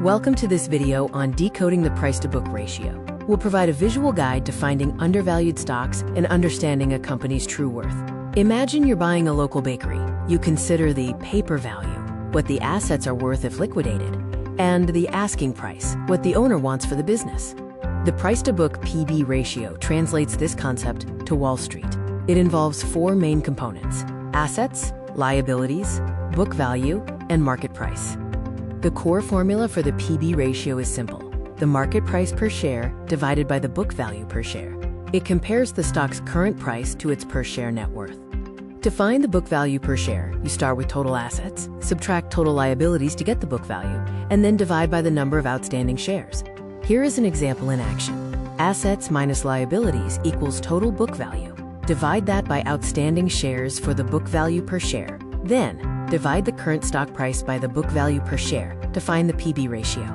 Welcome to this video on decoding the price-to-book ratio. We'll provide a visual guide to finding undervalued stocks and understanding a company's true worth. Imagine you're buying a local bakery. You consider the paper value, what the assets are worth if liquidated, and the asking price, what the owner wants for the business. The price-to-book PB ratio translates this concept to Wall Street. It involves four main components: assets, liabilities, book value, and market price. The core formula for the PB ratio is simple: the market price per share divided by the book value per share. It compares the stock's current price to its per share net worth. To find the book value per share, you start with total assets, subtract total liabilities to get the book value, and then divide by the number of outstanding shares. Here is an example in action. Assets minus liabilities equals total book value. Divide that by outstanding shares for the book value per share. Then, divide the current stock price by the book value per share to find the PB ratio.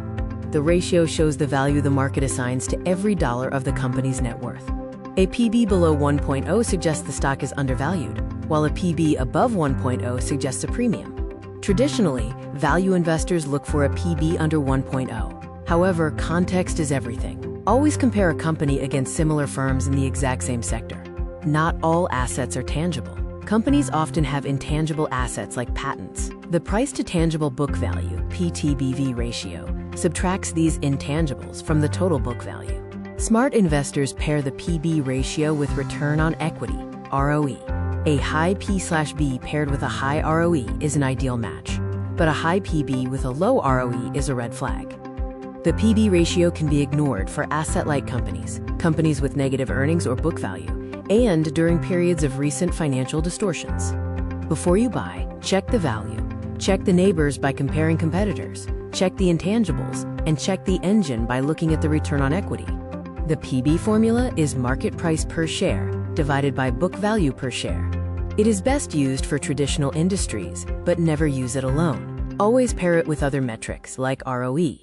The ratio shows the value the market assigns to every dollar of the company's net worth. A PB below 1.0 suggests the stock is undervalued, while a PB above 1.0 suggests a premium. Traditionally, value investors look for a PB under 1.0. However, context is everything. Always compare a company against similar firms in the exact same sector. Not all assets are tangible. Companies often have intangible assets like patents. The price to tangible book value, PTBV ratio, subtracts these intangibles from the total book value. Smart investors pair the PB ratio with return on equity, ROE. A high P/B paired with a high ROE is an ideal match, but a high PB with a low ROE is a red flag. The PB ratio can be ignored for asset-light companies, companies with negative earnings or book value, and during periods of recent financial distortions. Before you buy, check the value. Check the neighbors by comparing competitors. Check the intangibles, and check the engine by looking at the return on equity. The PB formula is market price per share divided by book value per share. It is best used for traditional industries, but never use it alone. Always pair it with other metrics like ROE,